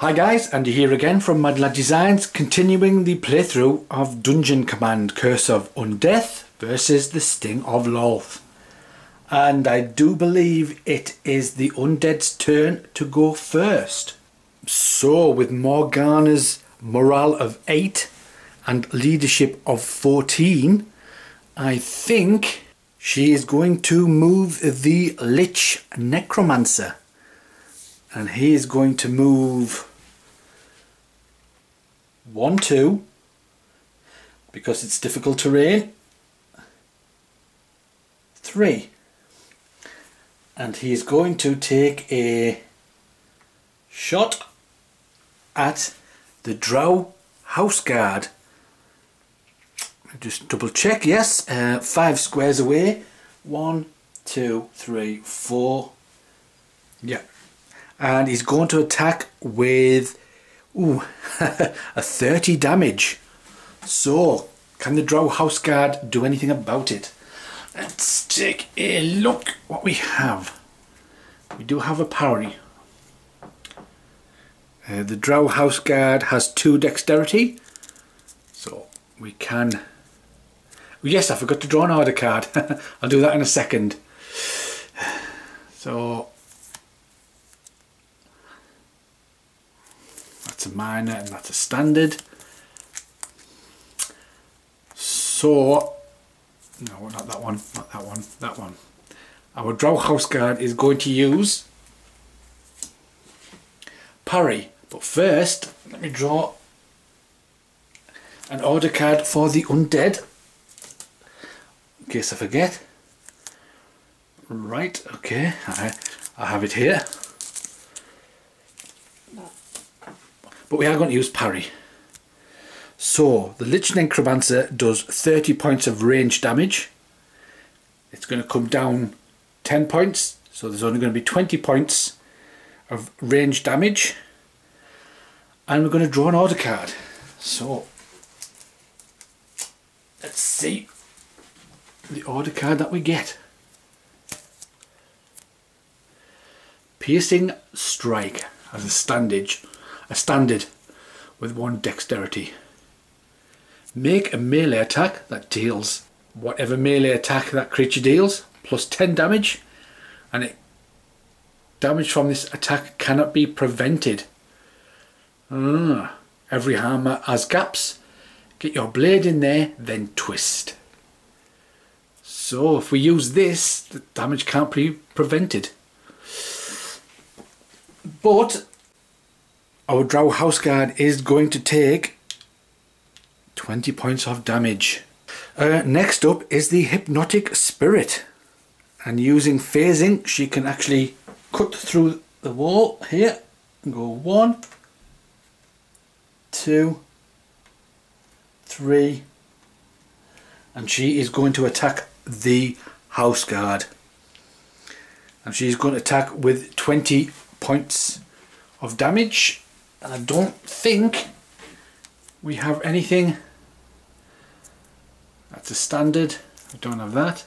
Hi guys, Andy here again from Mad Lad Designs, continuing the playthrough of Dungeon Command Curse of Undeath versus the Sting of Lolth. And I do believe it is the Undead's turn to go first. So with Morgana's morale of 8 and leadership of 14, I think she is going to move the Lich Necromancer. And he is going to move 1, 2, because it's difficult terrain, 3. And he is going to take a shot at the Drow House Guard. Just double check, yes, 5 squares away. 1, 2, 3, 4. Yeah. And he's going to attack with a 30 damage. So, can the Drow House Guard do anything about it? Let's take a look what we have. We do have a parry. The Drow House Guard has 2 dexterity. So, we can... Yes, I forgot to draw an order card. I'll do that in a second. So... that's a minor and that's a standard. So, no, not that one, not that one, that one. Our Drow House Guard is going to use parry. But first, let me draw an order card for the Undead, in case I forget. Right, okay, I have it here. But we are going to use parry. So the Lich Necromancer does 30 points of range damage. It's going to come down 10 points. So there's only going to be 20 points of range damage. And we're going to draw an order card. So let's see the order card that we get. Piercing Strike as a standard with 1 dexterity. Make a melee attack that deals whatever melee attack that creature deals plus 10 damage, and damage from this attack cannot be prevented. Every hammer has gaps. Get your blade in there, then twist. So if we use this, the damage can't be prevented. But our Drow House Guard is going to take 20 points of damage. Next up is the Hypnotic Spirit. And using phasing, she can actually cut through the wall here and go 1, 2, 3. And she is going to attack the House Guard. And she's going to attack with 20 points of damage. And I don't think we have anything. That's a standard. We don't have that.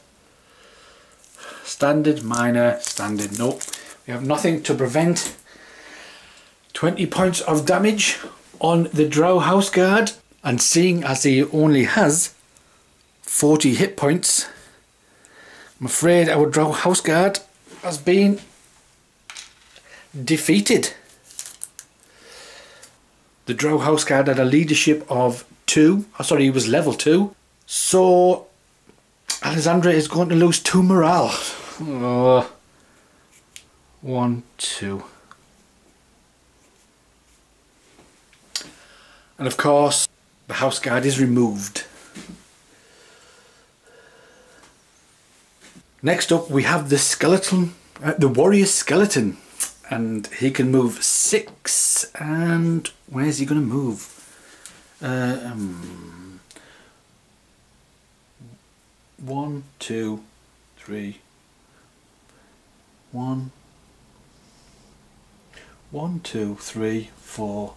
Standard, minor, standard. Nope. We have nothing to prevent 20 points of damage on the Drow House Guard. And seeing as he only has 40 hit points, I'm afraid our Drow House Guard has been defeated. The Drow House Guard had a leadership of 2. Oh, sorry, he was level 2. So Alexandra is going to lose 2 morale. 1, 2. And of course, the House Guard is removed. Next up, we have the skeleton, the Warrior Skeleton. And he can move 6, and where's he going to move? 1, 2, 3. 1, 2, 3, 4.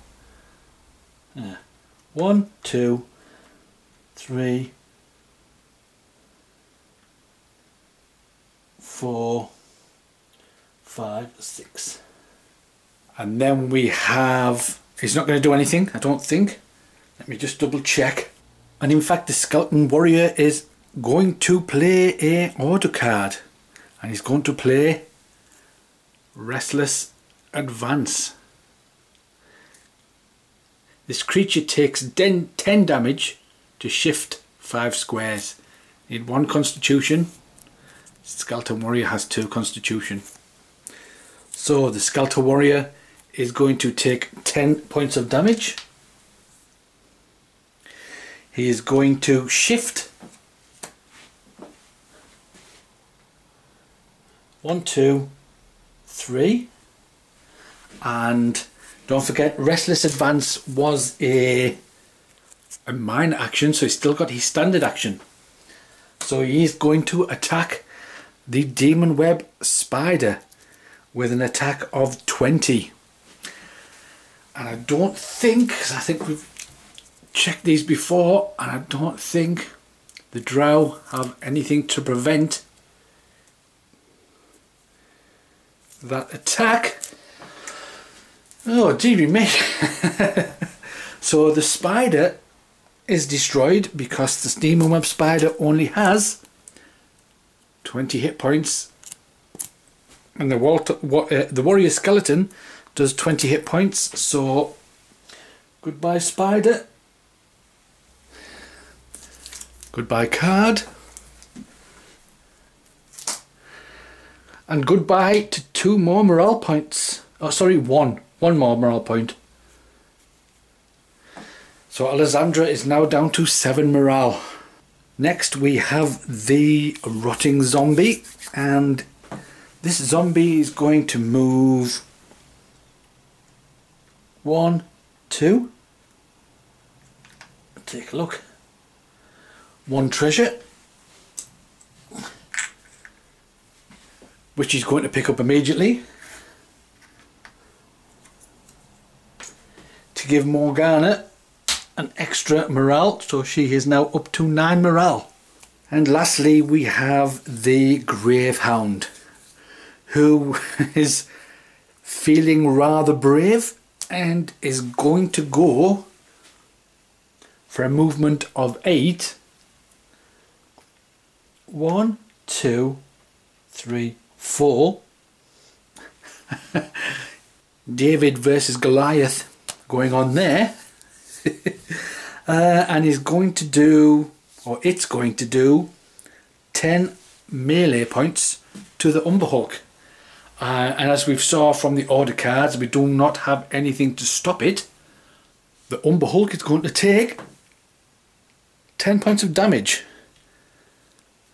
1, 2, 3, 4, 5, 6. And then we have, he's not going to do anything, I don't think. Let me just double check. And in fact the Skeleton Warrior is going to play a order card. And he's going to play Restless Advance. This creature takes 10 damage to shift 5 squares. Need 1 constitution. Skeleton Warrior has 2 constitution. So the Skeleton Warrior is going to take 10 points of damage. He is going to shift 1, 2, 3, and don't forget Restless Advance was a minor action, so he's still got his standard action. So he's going to attack the Demon Web Spider with an attack of 20. And I don't think, because I think we've checked these before, and I don't think the Drow have anything to prevent that attack. Oh dearie me. So the spider is destroyed because the Demon Web Spider only has 20 hit points, and the Warrior Skeleton does 20 hit points. So goodbye spider, goodbye card, and goodbye to 2 more morale points. Oh sorry, one more morale point. So Alessandra is now down to 7 morale. Next we have the Rotting Zombie, and this zombie is going to move 1, 2. Take a look. 1 treasure, which he's going to pick up immediately to give Morgana an extra morale, so she is now up to 9 morale. And lastly we have the Gravehound, who is feeling rather brave and is going to go for a movement of 8. 1, 2, 3, 4. David versus Goliath going on there. And he's going to do, or it's going to do, 10 melee points to the Umberhulk. And as we've saw from the order cards, we do not have anything to stop it. The Umberhulk is going to take 10 points of damage.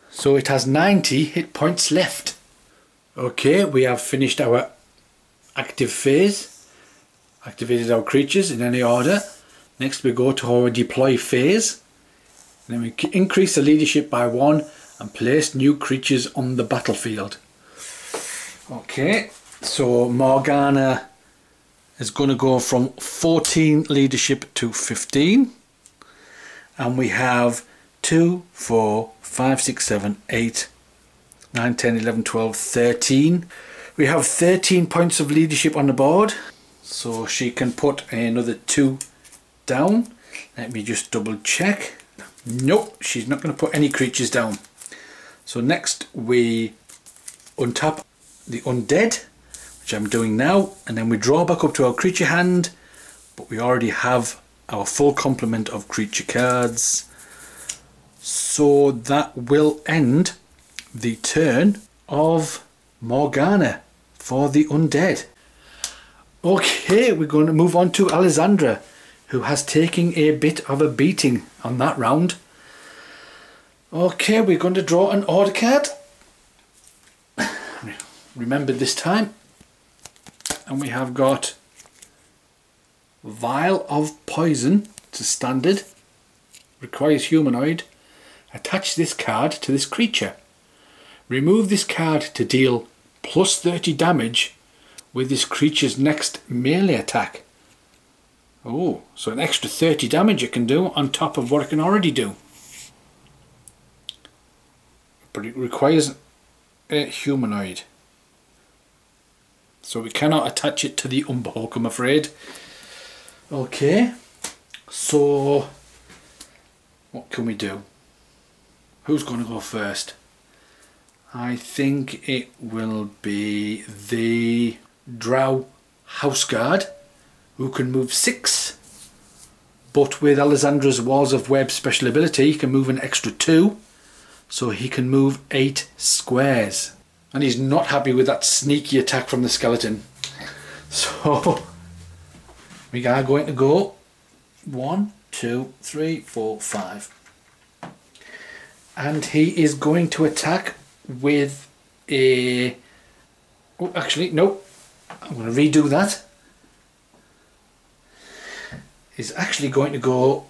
So it has 90 hit points left. Okay, we have finished our active phase. Activated our creatures in any order. Next we go to our deploy phase. Then we increase the leadership by 1 and place new creatures on the battlefield. Okay, so Morgana is going to go from 14 leadership to 15. And we have 2, 4, 5, 6, 7, 8, 9, 10, 11, 12, 13. We have 13 points of leadership on the board. So she can put another 2 down. Let me just double check. Nope, she's not going to put any creatures down. So next we untap the Undead, which I'm doing now, and then we draw back up to our creature hand, but we already have our full complement of creature cards. So that will end the turn of Morgana for the Undead. Okay, we're going to move on to Alessandra, who has taken a bit of a beating on that round. Okay, we're going to draw an order card. Remember this time. And we have got Vial of Poison to standard. Requires humanoid. Attach this card to this creature. Remove this card to deal plus 30 damage with this creature's next melee attack. Oh, so an extra 30 damage it can do on top of what it can already do. But it requires a humanoid. So we cannot attach it to the Umberhook, I'm afraid. Okay, so what can we do? Who's going to go first? I think it will be the Drow Houseguard, who can move 6. But with Alessandra's Walls of Web special ability, he can move an extra 2. So he can move 8 squares. And he's not happy with that sneaky attack from the skeleton. So we are going to go 1, 2, 3, 4, 5. And he is going to attack with a... Oh, actually, no. I'm going to redo that. He's actually going to go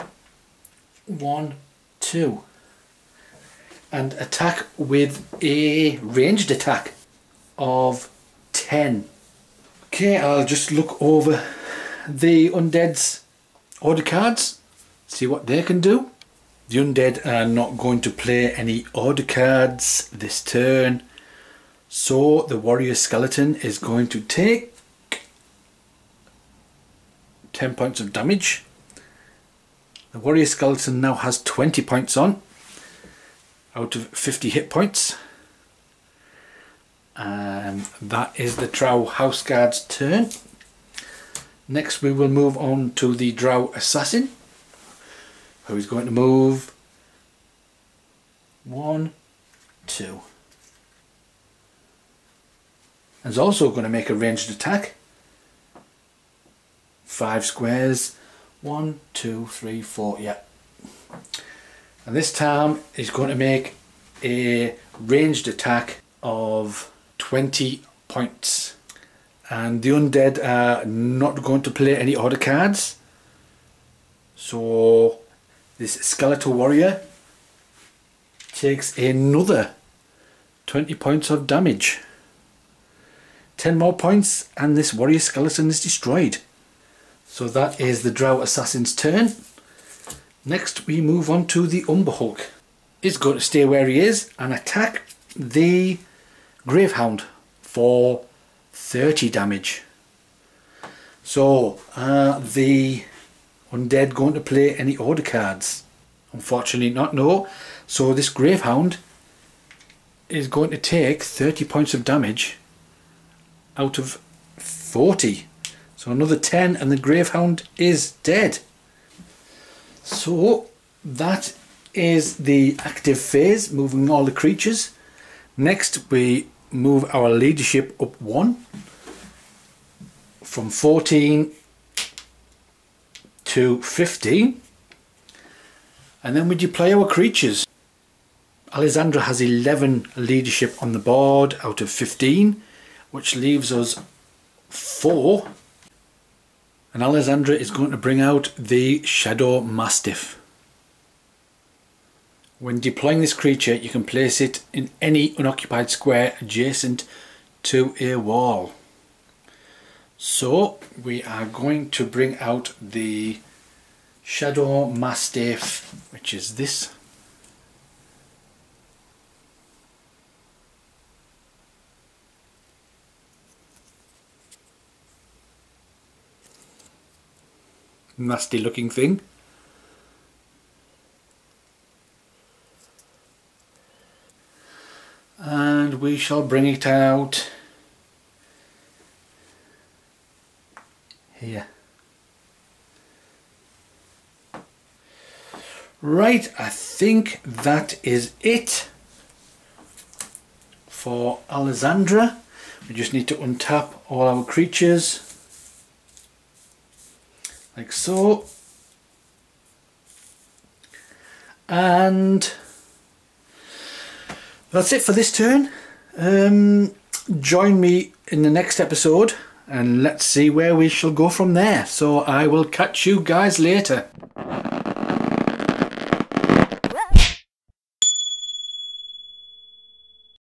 1, 2. And attack with a ranged attack of 10. Okay, I'll just look over the Undead's order cards, see what they can do. The Undead are not going to play any order cards this turn, so the warrior skeleton is going to take 10 points of damage. The warrior skeleton now has 20 points on out of 50 hit points. And that is the Drow Houseguard's turn. Next we will move on to the Drow Assassin, who is going to move 1, 2. And is also going to make a ranged attack. 5 squares. 1, 2, 3, 4, yeah. And this time he's going to make a ranged attack of 20 points. And the Undead are not going to play any order cards. So this skeletal warrior takes another 20 points of damage. 10 more points and this warrior skeleton is destroyed. So that is the Drow Assassin's turn. Next we move on to the Umberhook. He's going to stay where he is and attack the Gravehound for 30 damage. So the Undead going to play any order cards? Unfortunately not, no. So this Gravehound is going to take 30 points of damage out of 40. So another 10 and the Gravehound is dead. So that is the active phase, moving all the creatures. Next we move our leadership up 1 from 14 to 15, and then we deploy our creatures. Alessandra has 11 leadership on the board out of 15, which leaves us 4. And Alessandra is going to bring out the Shadow Mastiff. When deploying this creature, you can place it in any unoccupied square adjacent to a wall. So we are going to bring out the Shadow Mastiff, which is this. Nasty looking thing. And we shall bring it out here. Right, I think that is it for Alessandra. We just need to untap all our creatures like so, and that's it for this turn. Join me in the next episode and let's see where we shall go from there. So I will catch you guys later.